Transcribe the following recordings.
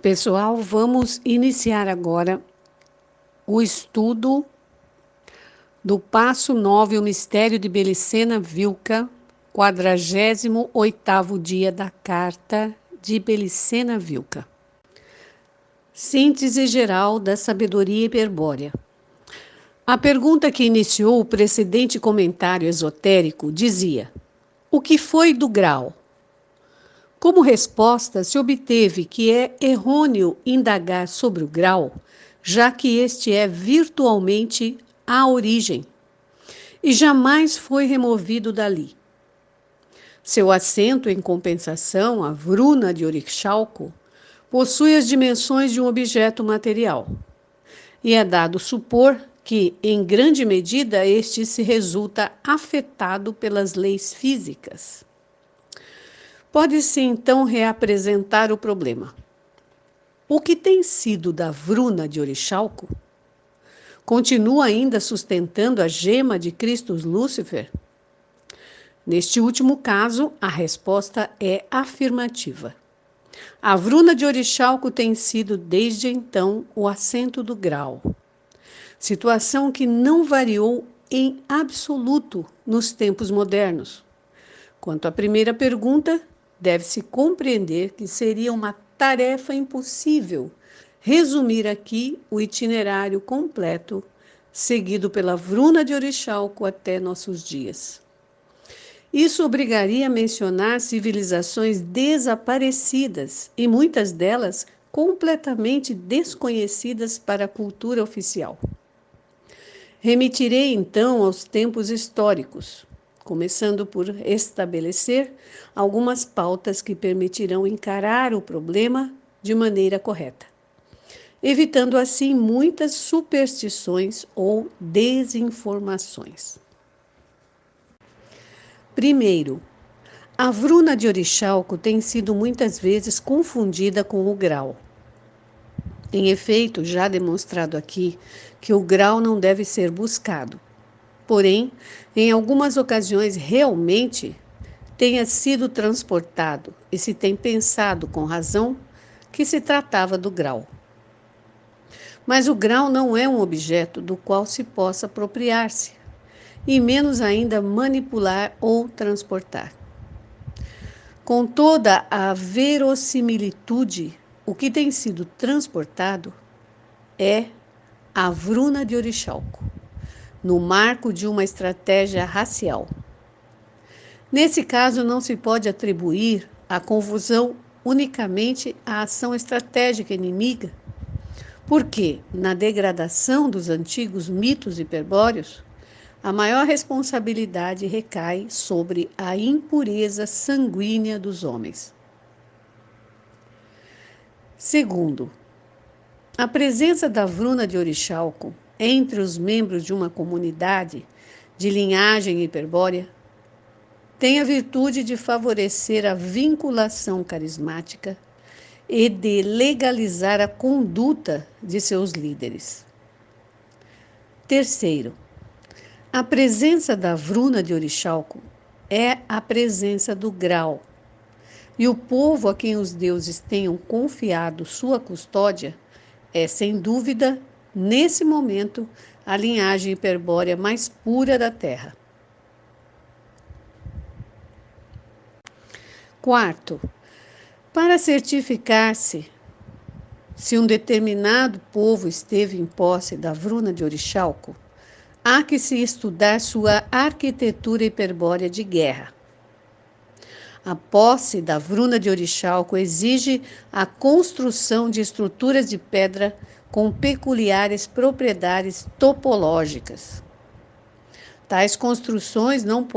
Pessoal, vamos iniciar agora o estudo do passo 9, o mistério de Belicena Vilca, 48º dia da carta de Belicena Vilca. Síntese geral da sabedoria hiperbórea. A pergunta que iniciou o precedente comentário esotérico dizia: o que foi do grau? Como resposta, se obteve que é errôneo indagar sobre o grau, já que este é virtualmente a origem, e jamais foi removido dali. Seu assento, em compensação, a vruna de orixálco, possui as dimensões de um objeto material, e é dado supor que, em grande medida, este se resulta afetado pelas leis físicas. Pode-se, então, reapresentar o problema. O que tem sido da vruna de orixálco? Continua ainda sustentando a gema de Christus Lúcifer? Neste último caso, a resposta é afirmativa. A vruna de orixálco tem sido, desde então, o assento do grau. Situação que não variou em absoluto nos tempos modernos. Quanto à primeira pergunta, deve-se compreender que seria uma tarefa impossível resumir aqui o itinerário completo seguido pela vruna de orixálco até nossos dias. Isso obrigaria a mencionar civilizações desaparecidas e muitas delas completamente desconhecidas para a cultura oficial. Remitirei então aos tempos históricos, começando por estabelecer algumas pautas que permitirão encarar o problema de maneira correta, evitando assim muitas superstições ou desinformações. Primeiro, a vruna de orixálco tem sido muitas vezes confundida com o grau. Em efeito, já demonstrado aqui que o grau não deve ser buscado. Porém, em algumas ocasiões realmente tenha sido transportado e se tem pensado com razão que se tratava do grau. Mas o grau não é um objeto do qual se possa apropriar-se, e menos ainda manipular ou transportar. Com toda a verossimilitude, o que tem sido transportado é a vruna de orixálco, no marco de uma estratégia racial. Nesse caso, não se pode atribuir a confusão unicamente à ação estratégica inimiga, porque, na degradação dos antigos mitos hiperbóreos, a maior responsabilidade recai sobre a impureza sanguínea dos homens. Segundo, a presença da vruna de orixálco entre os membros de uma comunidade de linhagem hiperbórea tem a virtude de favorecer a vinculação carismática e de legalizar a conduta de seus líderes. Terceiro, a presença da vruna de orixálco é a presença do grau, e o povo a quem os deuses tenham confiado sua custódia é, sem dúvida, nesse momento, a linhagem hiperbórea mais pura da Terra. Quarto, para certificar-se se um determinado povo esteve em posse da vruna de orixálco, há que se estudar sua arquitetura hiperbórea de guerra. A posse da vruna de orixálco exige a construção de estruturas de pedra com peculiares propriedades topológicas. Tais construções não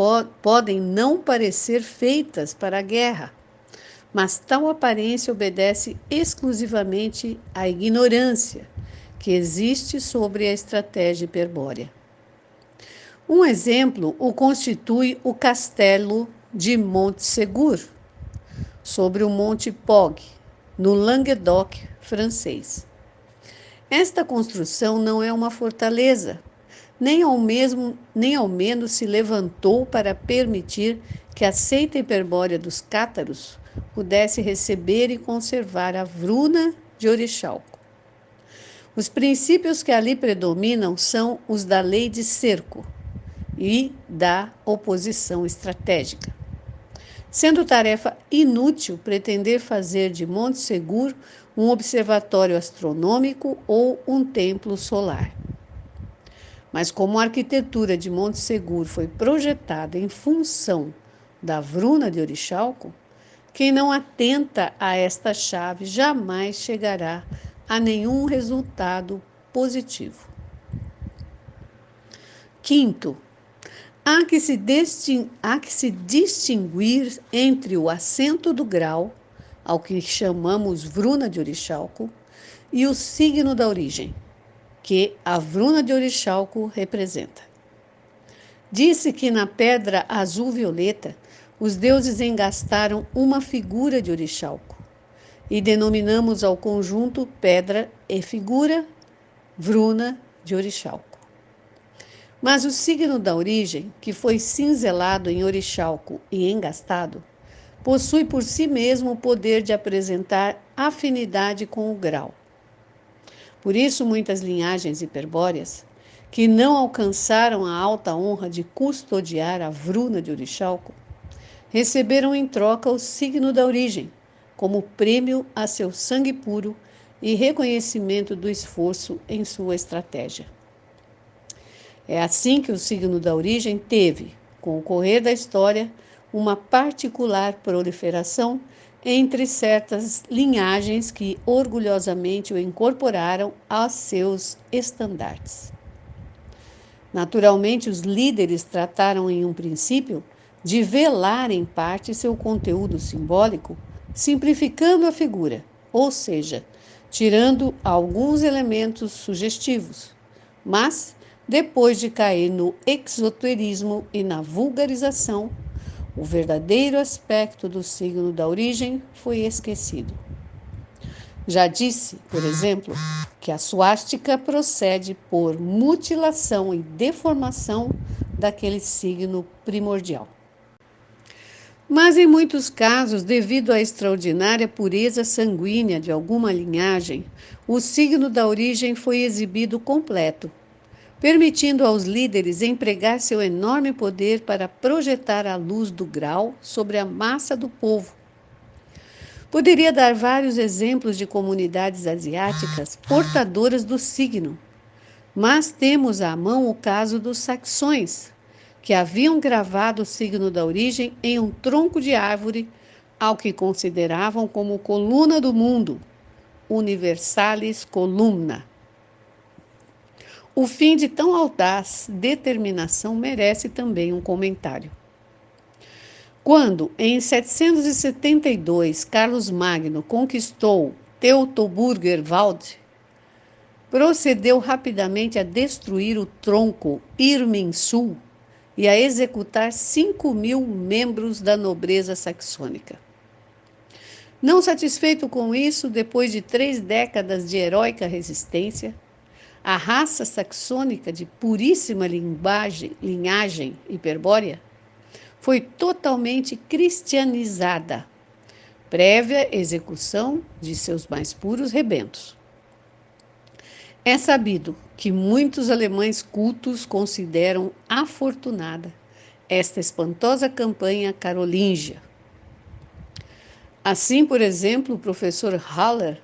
podem não parecer feitas para a guerra, mas tal aparência obedece exclusivamente à ignorância que existe sobre a estratégia hiperbórea. Um exemplo o constitui o castelo de Montségur, sobre o Monte Pog, no Languedoc francês. Esta construção não é uma fortaleza, nem ao menos se levantou para permitir que a seita hiperbórea dos cátaros pudesse receber e conservar a vruna de Orixalco. Os princípios que ali predominam são os da lei de cerco e da oposição estratégica, sendo tarefa inútil pretender fazer de Monte Seguro um observatório astronômico ou um templo solar. Mas como a arquitetura de Monte Seguro foi projetada em função da Vruna de Orixalco, quem não atenta a esta chave jamais chegará a nenhum resultado positivo. Quinto, há que se distinguir entre o assento do grau, ao que chamamos Vruna de Orixalco, e o signo da origem, que a Vruna de Orixalco representa. Disse que na pedra azul-violeta os deuses engastaram uma figura de Orixalco e denominamos ao conjunto pedra e figura Vruna de Orixalco. Mas o signo da origem, que foi cinzelado em Orixalco e engastado, possui por si mesmo o poder de apresentar afinidade com o grau. Por isso, muitas linhagens hiperbóreas, que não alcançaram a alta honra de custodiar a Vruna de Orixalco, receberam em troca o signo da origem, como prêmio a seu sangue puro e reconhecimento do esforço em sua estratégia. É assim que o signo da origem teve, com o correr da história, uma particular proliferação entre certas linhagens que orgulhosamente o incorporaram a seus estandartes. Naturalmente, os líderes trataram em um princípio de velar em parte seu conteúdo simbólico, simplificando a figura, ou seja, tirando alguns elementos sugestivos, mas, depois de cair no exoterismo e na vulgarização, o verdadeiro aspecto do signo da origem foi esquecido. Já disse, por exemplo, que a suástica procede por mutilação e deformação daquele signo primordial. Mas, em muitos casos, devido à extraordinária pureza sanguínea de alguma linhagem, o signo da origem foi exibido completo, permitindo aos líderes empregar seu enorme poder para projetar a luz do grau sobre a massa do povo. Poderia dar vários exemplos de comunidades asiáticas portadoras do signo, mas temos à mão o caso dos saxões, que haviam gravado o signo da origem em um tronco de árvore, ao que consideravam como coluna do mundo, universalis columna. O fim de tão audaz determinação merece também um comentário. Quando, em 772, Carlos Magno conquistou Teutoburger Wald, procedeu rapidamente a destruir o tronco Irminsul e a executar 5.000 membros da nobreza saxônica. Não satisfeito com isso, depois de 3 décadas de heróica resistência, a raça saxônica de puríssima linhagem hiperbórea foi totalmente cristianizada, prévia execução de seus mais puros rebentos. É sabido que muitos alemães cultos consideram afortunada esta espantosa campanha carolíngia. Assim, por exemplo, o professor Haller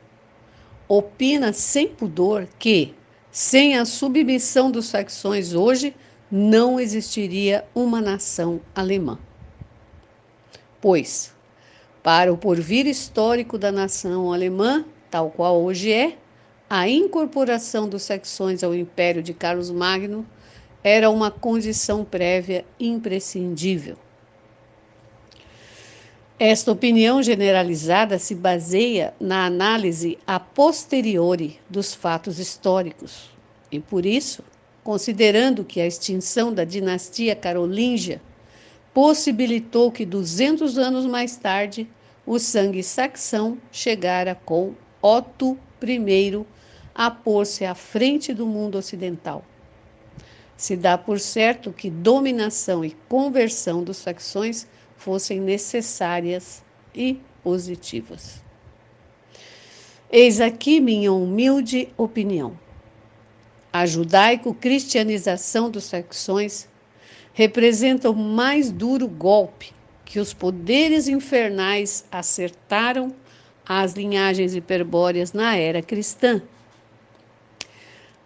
opina sem pudor que, sem a submissão dos saxões hoje, não existiria uma nação alemã. Pois, para o porvir histórico da nação alemã, tal qual hoje é, a incorporação dos saxões ao Império de Carlos Magno era uma condição prévia imprescindível. Esta opinião generalizada se baseia na análise a posteriori dos fatos históricos e, por isso, considerando que a extinção da dinastia carolíngia possibilitou que 200 anos mais tarde o sangue saxão chegara com Otto I a pôr-se à frente do mundo ocidental. Se dá por certo que dominação e conversão dos saxões fossem necessárias e positivas. Eis aqui minha humilde opinião. A judaico-cristianização dos saxões representa o mais duro golpe que os poderes infernais acertaram às linhagens hiperbóreas na era cristã.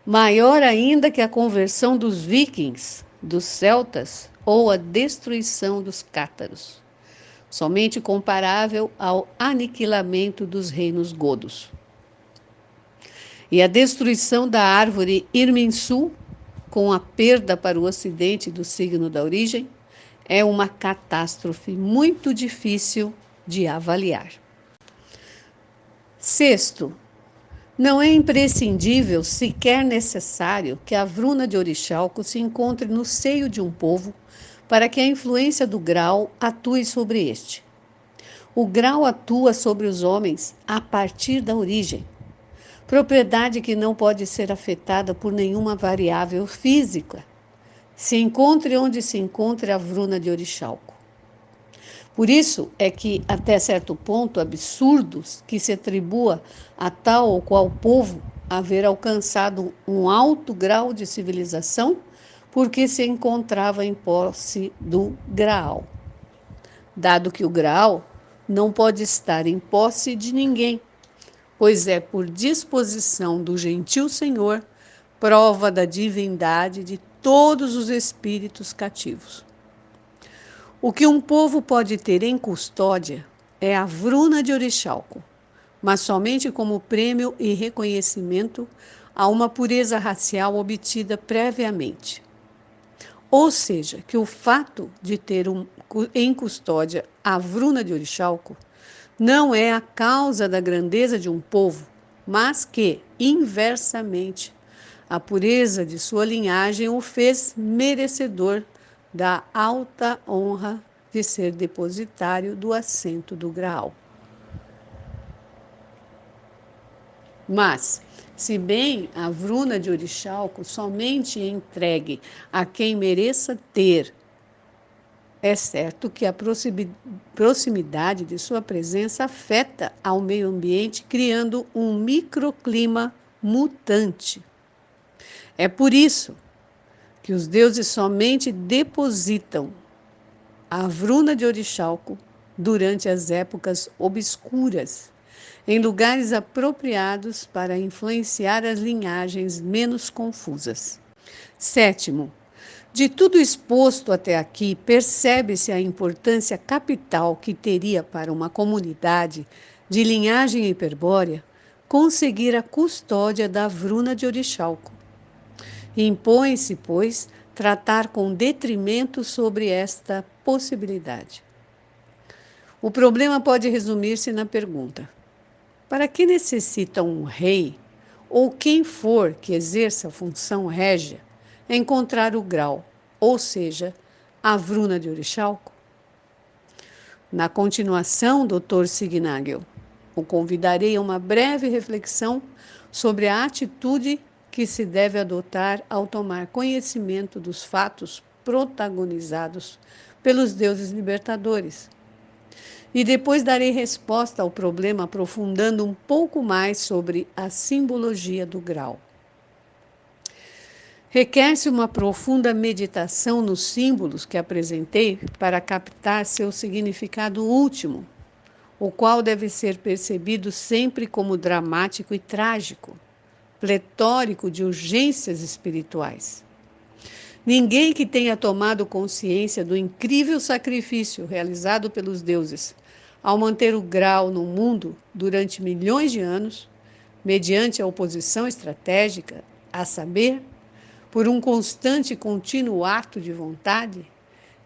Maior ainda que a conversão dos vikings, dos celtas ou a destruição dos cátaros, somente comparável ao aniquilamento dos reinos godos. E a destruição da árvore Irminsul, com a perda para o ocidente do signo da origem, é uma catástrofe muito difícil de avaliar. Sexto, não é imprescindível, sequer necessário, que a Vruna de Orixalco se encontre no seio de um povo para que a influência do grau atue sobre este. O grau atua sobre os homens a partir da origem, propriedade que não pode ser afetada por nenhuma variável física, se encontre onde se encontre a Vruna de Orixalco. Por isso é que, até certo ponto, absurdos que se atribua a tal ou qual povo haver alcançado um alto grau de civilização porque se encontrava em posse do Graal. Dado que o Graal não pode estar em posse de ninguém, pois é por disposição do gentil Senhor, prova da divindade de todos os espíritos cativos. O que um povo pode ter em custódia é a Vruna de Orixalco, mas somente como prêmio e reconhecimento a uma pureza racial obtida previamente. Ou seja, que o fato de ter em custódia a Vruna de Orixalco não é a causa da grandeza de um povo, mas que, inversamente, a pureza de sua linhagem o fez merecedor da alta honra de ser depositário do assento do Graal. Mas, se bem a Vruna de Orixalco somente entregue a quem mereça ter, é certo que a proximidade de sua presença afeta ao meio ambiente, criando um microclima mutante. É por isso que os deuses somente depositam a Vruna de Orixalco durante as épocas obscuras, em lugares apropriados para influenciar as linhagens menos confusas. Sétimo, de tudo exposto até aqui, percebe-se a importância capital que teria para uma comunidade de linhagem hiperbórea conseguir a custódia da Vruna de Orixalco. Impõe-se, pois, tratar com detrimento sobre esta possibilidade. O problema pode resumir-se na pergunta: para que necessita um rei, ou quem for que exerça a função régia, encontrar o grau, ou seja, a Vruna de Orixalco? Na continuação, Dr. Signagel, o convidarei a uma breve reflexão sobre a atitude que se deve adotar ao tomar conhecimento dos fatos protagonizados pelos deuses libertadores. E depois darei resposta ao problema aprofundando um pouco mais sobre a simbologia do grau. Requer-se uma profunda meditação nos símbolos que apresentei para captar seu significado último, o qual deve ser percebido sempre como dramático e trágico, pletórico de urgências espirituais. Ninguém que tenha tomado consciência do incrível sacrifício realizado pelos deuses ao manter o grau no mundo durante milhões de anos, mediante a oposição estratégica, a saber, por um constante e contínuo ato de vontade,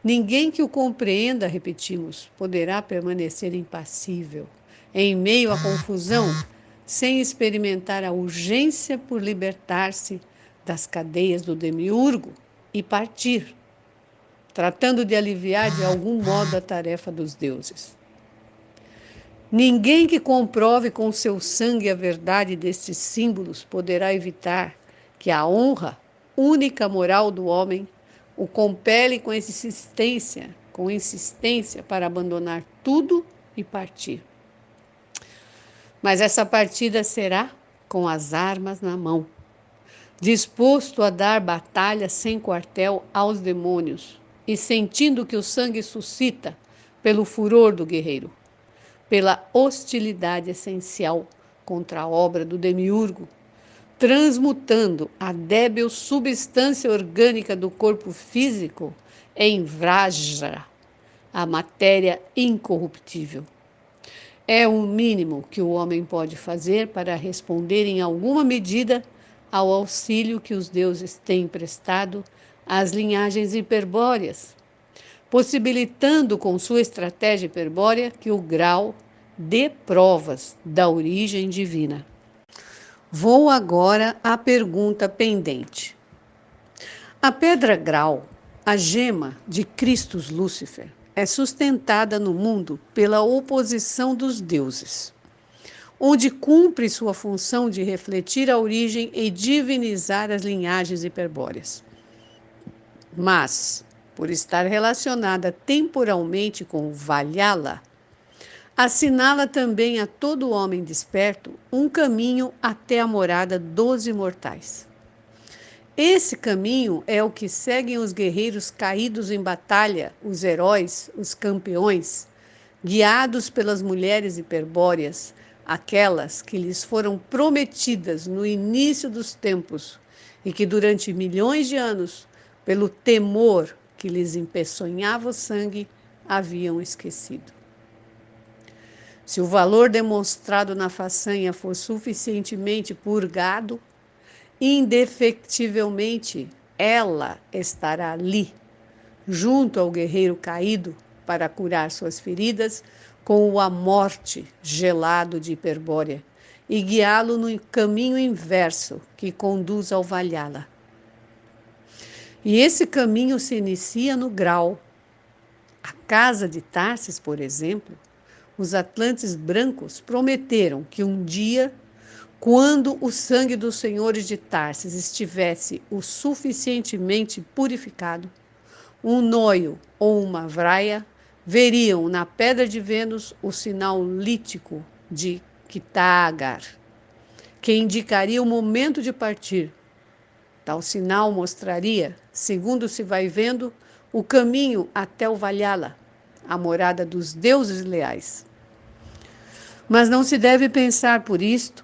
ninguém que o compreenda, repetimos, poderá permanecer impassível, em meio à confusão, sem experimentar a urgência por libertar-se das cadeias do demiurgo e partir, tratando de aliviar de algum modo a tarefa dos deuses. Ninguém que comprove com seu sangue a verdade destes símbolos poderá evitar que a honra, única moral do homem, o compele com insistência para abandonar tudo e partir. Mas essa partida será com as armas na mão, disposto a dar batalha sem quartel aos demônios e sentindo que o sangue suscita pelo furor do guerreiro, pela hostilidade essencial contra a obra do demiurgo, transmutando a débil substância orgânica do corpo físico em Vajra, a matéria incorruptível. É o mínimo que o homem pode fazer para responder em alguma medida ao auxílio que os deuses têm prestado às linhagens hiperbóreas, possibilitando com sua estratégia hiperbórea que o grau dê provas da origem divina. Vou agora à pergunta pendente. A pedra grau, a gema de Christus Lúcifer, é sustentada no mundo pela oposição dos deuses, onde cumpre sua função de refletir a origem e divinizar as linhagens hiperbóreas. Mas, por estar relacionada temporalmente com o Valhalla, assinala também a todo homem desperto um caminho até a morada dos imortais. Esse caminho é o que seguem os guerreiros caídos em batalha, os heróis, os campeões, guiados pelas mulheres hiperbóreas, aquelas que lhes foram prometidas no início dos tempos e que durante milhões de anos, pelo temor que lhes empeçonhava o sangue, haviam esquecido. Se o valor demonstrado na façanha for suficientemente purgado, indefectivelmente ela estará ali, junto ao guerreiro caído, para curar suas feridas com o a morte gelado de Hiperbórea e guiá-lo no caminho inverso que conduz ao Valhalla. E esse caminho se inicia no grau. A casa de Tarsis, por exemplo, os atlantes brancos prometeram que um dia, quando o sangue dos senhores de Tarsis estivesse o suficientemente purificado, um noio ou uma vraia veriam na pedra de Vênus o sinal lítico de Kitagar, que indicaria o momento de partir. Tal sinal mostraria, segundo se vai vendo, o caminho até o Valhalla, a morada dos deuses leais. Mas não se deve pensar por isto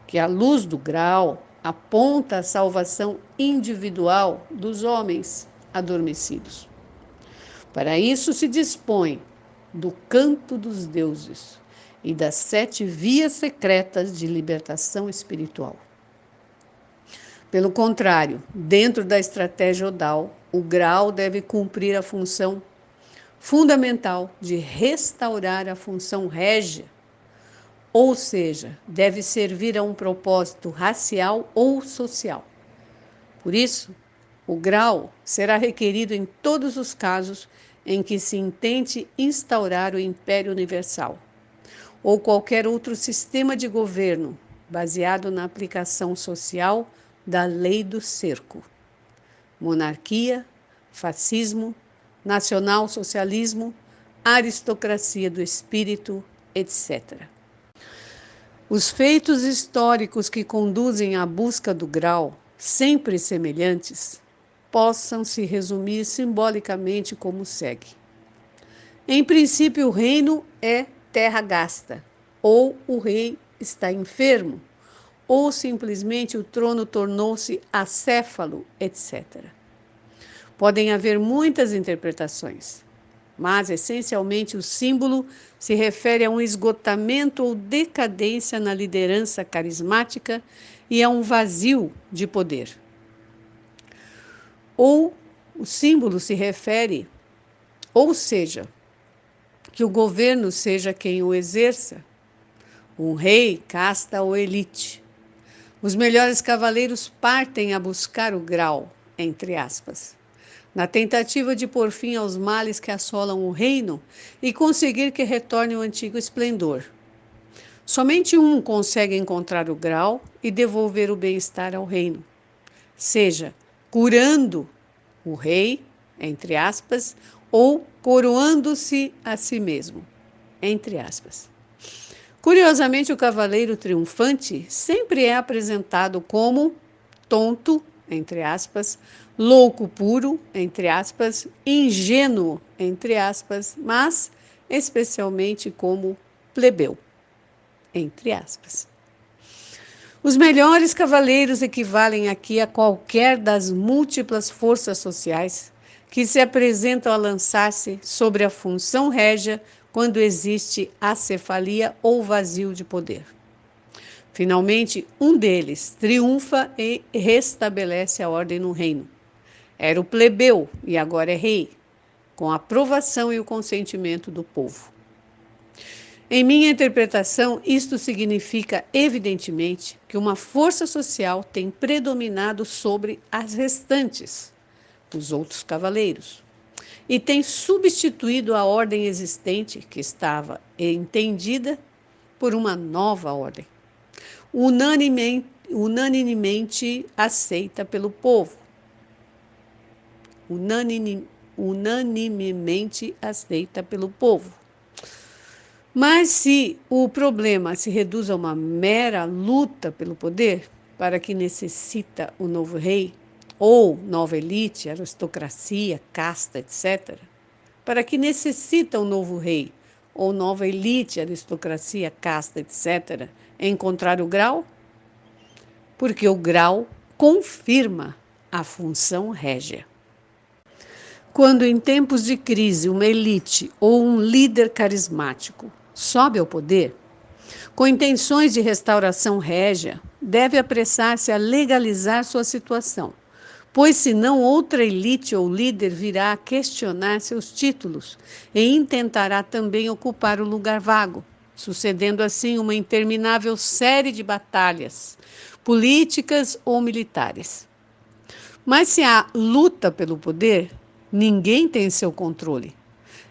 que a luz do grau aponta a salvação individual dos homens adormecidos. Para isso se dispõe do canto dos deuses e das 7 vias secretas de libertação espiritual. Pelo contrário, dentro da estratégia odal, o grau deve cumprir a função fundamental de restaurar a função régia, ou seja, deve servir a um propósito racial ou social. Por isso, o grau será requerido em todos os casos em que se intente instaurar o Império Universal ou qualquer outro sistema de governo baseado na aplicação social da lei do cerco. Monarquia, fascismo, nacional-socialismo, aristocracia do espírito, etc. Os feitos históricos que conduzem à busca do grau, sempre semelhantes, possam se resumir simbolicamente como segue. Em princípio, o reino é terra gasta, ou o rei está enfermo, ou simplesmente o trono tornou-se acéfalo, etc. Podem haver muitas interpretações, mas essencialmente o símbolo se refere a um esgotamento ou decadência na liderança carismática e a um vazio de poder. Ou o símbolo se refere, ou seja, que o governo seja quem o exerça, um rei, casta ou elite. Os melhores cavaleiros partem a buscar o grau, entre aspas, na tentativa de pôr fim aos males que assolam o reino e conseguir que retorne o antigo esplendor. Somente um consegue encontrar o grau e devolver o bem-estar ao reino, seja curando o rei, entre aspas, ou coroando-se a si mesmo, entre aspas. Curiosamente, o cavaleiro triunfante sempre é apresentado como tonto, entre aspas, louco puro, entre aspas, ingênuo, entre aspas, mas especialmente como plebeu, entre aspas. Os melhores cavaleiros equivalem aqui a qualquer das múltiplas forças sociais que se apresentam a lançar-se sobre a função régia quando existe acefalia ou vazio de poder. Finalmente, um deles triunfa e restabelece a ordem no reino. Era o plebeu e agora é rei, com a aprovação e o consentimento do povo. Em minha interpretação, isto significa, evidentemente, que uma força social tem predominado sobre as restantes, os outros cavaleiros, e tem substituído a ordem existente, que estava entendida, por uma nova ordem, unanimemente aceita pelo povo. Unanimemente aceita pelo povo. Mas se o problema se reduz a uma mera luta pelo poder, para que necessita o novo rei, ou nova elite, aristocracia, casta, etc., para que necessita o novo rei, ou nova elite, aristocracia, casta, etc., encontrar o grau? Porque o grau confirma a função régia. Quando em tempos de crise uma elite ou um líder carismático sobe ao poder, com intenções de restauração régia, deve apressar-se a legalizar sua situação, pois senão outra elite ou líder virá a questionar seus títulos e intentará também ocupar o lugar vago, sucedendo assim uma interminável série de batalhas, políticas ou militares. Mas se há luta pelo poder, ninguém tem seu controle,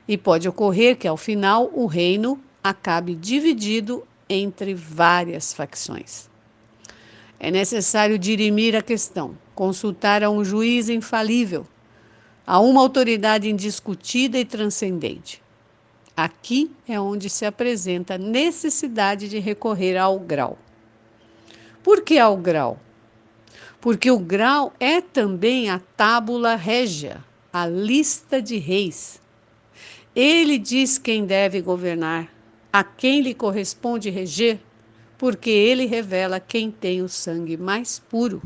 e pode ocorrer que, ao final, o reino acabe dividido entre várias facções. É necessário dirimir a questão, consultar a um juiz infalível, a uma autoridade indiscutida e transcendente. Aqui é onde se apresenta a necessidade de recorrer ao grau. Por que ao grau? Porque o grau é também a tábula régia, a lista de reis. Ele diz quem deve governar, a quem lhe corresponde reger, porque ele revela quem tem o sangue mais puro.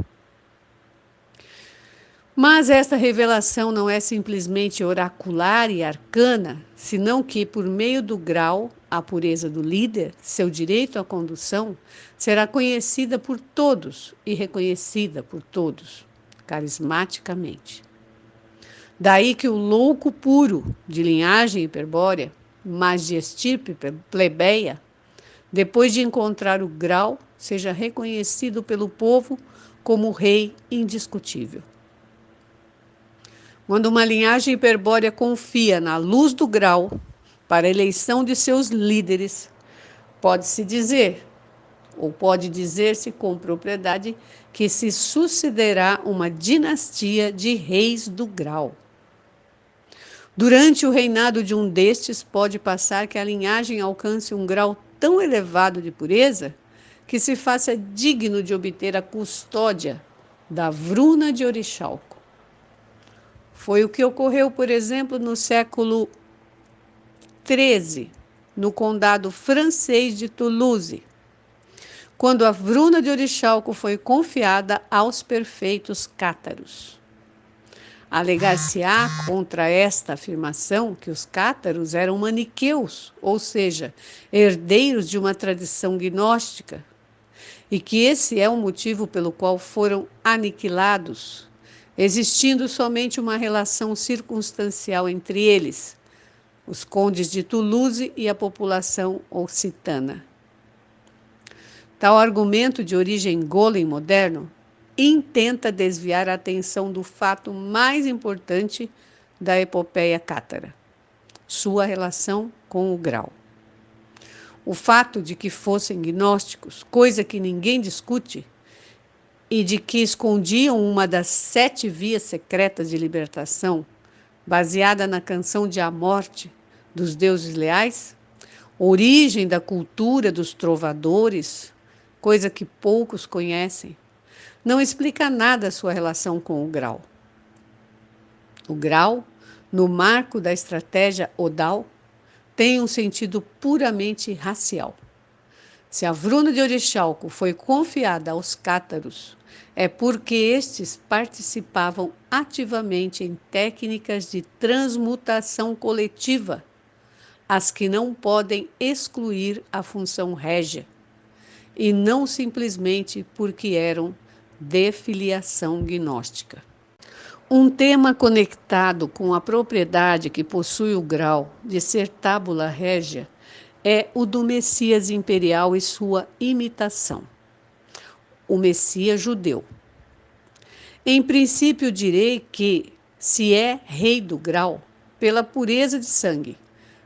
Mas esta revelação não é simplesmente oracular e arcana, senão que, por meio do grau, a pureza do líder, seu direito à condução, será conhecida por todos e reconhecida por todos, carismaticamente. Daí que o louco puro, de linhagem hiperbórea, mas de estirpe plebeia, depois de encontrar o grau, seja reconhecido pelo povo como rei indiscutível. Quando uma linhagem hiperbórea confia na luz do grau para a eleição de seus líderes, pode-se dizer, ou pode dizer-se com propriedade, que se sucederá uma dinastia de reis do grau. Durante o reinado de um destes, pode passar que a linhagem alcance um grau tão elevado de pureza que se faça digno de obter a custódia da Vruna de Orixalco. Foi o que ocorreu, por exemplo, no século XIII, no condado francês de Toulouse, quando a Vruna de Orixalco foi confiada aos perfeitos cátaros. Alegar-se-á contra esta afirmação que os cátaros eram maniqueus, ou seja, herdeiros de uma tradição gnóstica, e que esse é o motivo pelo qual foram aniquilados, existindo somente uma relação circunstancial entre eles, os condes de Toulouse e a população occitana. Tal argumento de origem golem moderno intenta desviar a atenção do fato mais importante da epopeia cátara, sua relação com o grau. O fato de que fossem gnósticos, coisa que ninguém discute, e de que escondiam uma das 7 vias secretas de libertação, baseada na canção de A Morte dos deuses leais, origem da cultura dos trovadores, coisa que poucos conhecem, não explica nada a sua relação com o grau. O grau, no marco da estratégia odal, tem um sentido puramente racial. Se a Vruna de Orixálco foi confiada aos cátaros, é porque estes participavam ativamente em técnicas de transmutação coletiva, as que não podem excluir a função régia, e não simplesmente porque eram de filiação gnóstica. Um tema conectado com a propriedade que possui o grau de ser tábula régia é o do Messias imperial e sua imitação, o Messias judeu. Em princípio, direi que se é rei do grau pela pureza de sangue,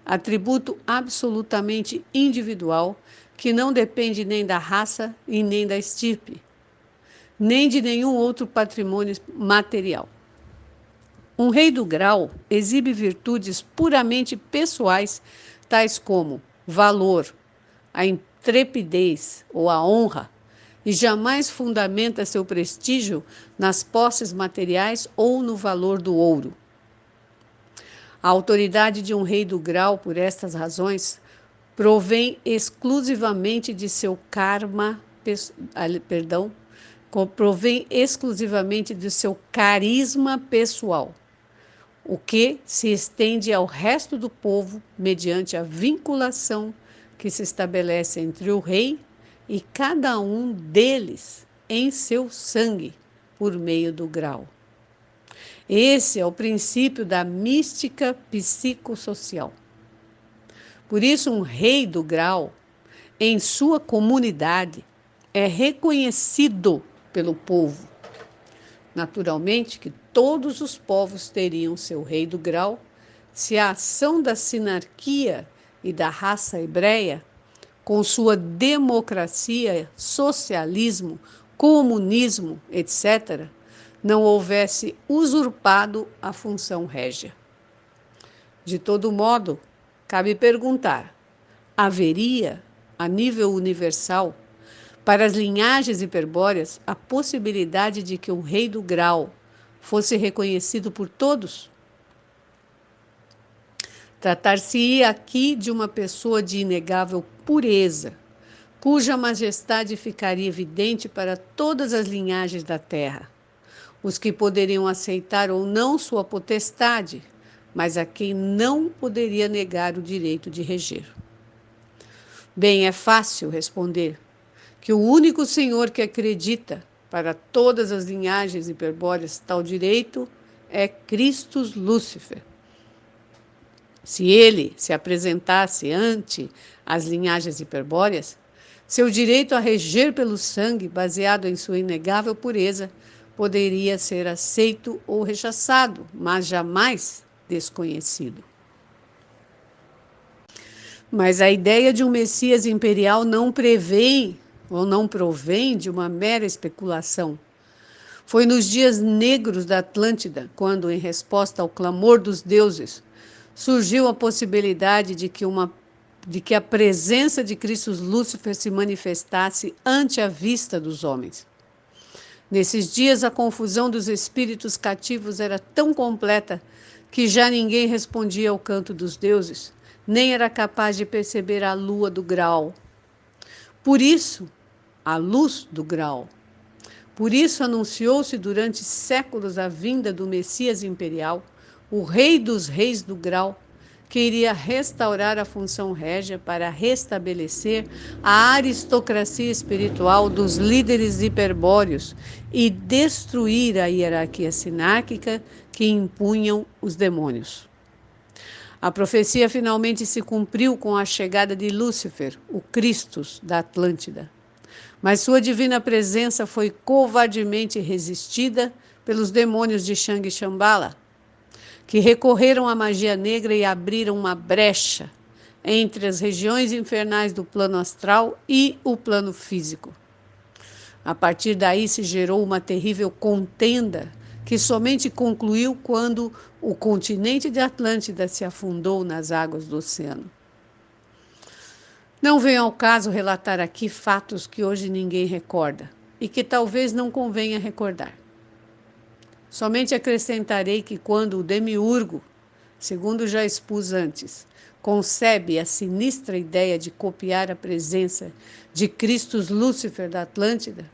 atributo absolutamente individual que não depende nem da raça e nem da estirpe, nem de nenhum outro patrimônio material. Um rei do grau exibe virtudes puramente pessoais, tais como valor, a intrepidez ou a honra, e jamais fundamenta seu prestígio nas posses materiais ou no valor do ouro. A autoridade de um rei do grau, por estas razões, provém exclusivamente de seu karma, provém exclusivamente de seu carisma pessoal, o que se estende ao resto do povo mediante a vinculação que se estabelece entre o rei e cada um deles em seu sangue, por meio do grau. Esse é o princípio da mística psicossocial. Por isso, um rei do grau, em sua comunidade, é reconhecido pelo povo. Naturalmente que todos os povos teriam seu rei do grau se a ação da sinarquia e da raça hebreia, com sua democracia, socialismo, comunismo, etc., não houvesse usurpado a função régia. De todo modo, cabe perguntar: haveria, a nível universal, para as linhagens hiperbóreas, a possibilidade de que um rei do grau fosse reconhecido por todos? Tratar-se-ia aqui de uma pessoa de inegável pureza, cuja majestade ficaria evidente para todas as linhagens da terra, os que poderiam aceitar ou não sua potestade, mas a quem não poderia negar o direito de reger. Bem, é fácil responder que o único senhor que acredita para todas as linhagens hiperbóreas tal direito é Christus Lúcifer. Se ele se apresentasse ante as linhagens hiperbóreas, seu direito a reger pelo sangue, baseado em sua inegável pureza, poderia ser aceito ou rechaçado, mas jamais desconhecido. Mas a ideia de um Messias imperial não prevê ou não provém de uma mera especulação. Foi nos dias negros da Atlântida, quando, em resposta ao clamor dos deuses, surgiu a possibilidade de que a presença de Cristo Lúcifer se manifestasse ante a vista dos homens. Nesses dias, a confusão dos espíritos cativos era tão completa que já ninguém respondia ao canto dos deuses, nem era capaz de perceber a lua do grau. Por isso, a luz do grau. Por isso anunciou-se durante séculos a vinda do Messias imperial, o rei dos reis do grau, que iria restaurar a função régia para restabelecer a aristocracia espiritual dos líderes hiperbóreos e destruir a hierarquia sinárquica que impunham os demônios. A profecia finalmente se cumpriu com a chegada de Lúcifer, o Christus da Atlântida. Mas sua divina presença foi covardemente resistida pelos demônios de Shang e Shambhala, que recorreram à magia negra e abriram uma brecha entre as regiões infernais do plano astral e o plano físico. A partir daí se gerou uma terrível contenda que somente concluiu quando o continente de Atlântida se afundou nas águas do oceano. Não vem ao caso relatar aqui fatos que hoje ninguém recorda e que talvez não convenha recordar. Somente acrescentarei que quando o demiurgo, segundo já expus antes, concebe a sinistra ideia de copiar a presença de Cristos Lúcifer da Atlântida,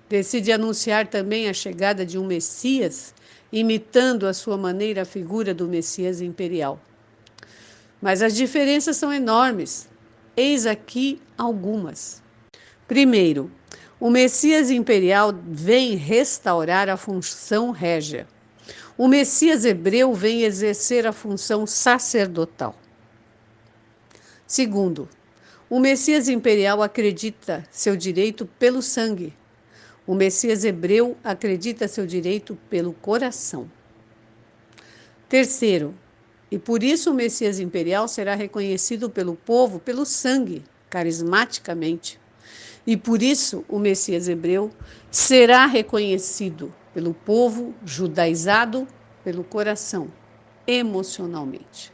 decide anunciar também a chegada de um Messias, imitando à sua maneira a figura do Messias imperial. Mas as diferenças são enormes. Eis aqui algumas. Primeiro, o Messias imperial vem restaurar a função régia. O Messias hebreu vem exercer a função sacerdotal. Segundo, o Messias imperial acredita seu direito pelo sangue. O Messias hebreu acredita seu direito pelo coração. Terceiro, e por isso o Messias imperial será reconhecido pelo povo pelo sangue, carismaticamente. E por isso o Messias hebreu será reconhecido pelo povo judaizado pelo coração, emocionalmente.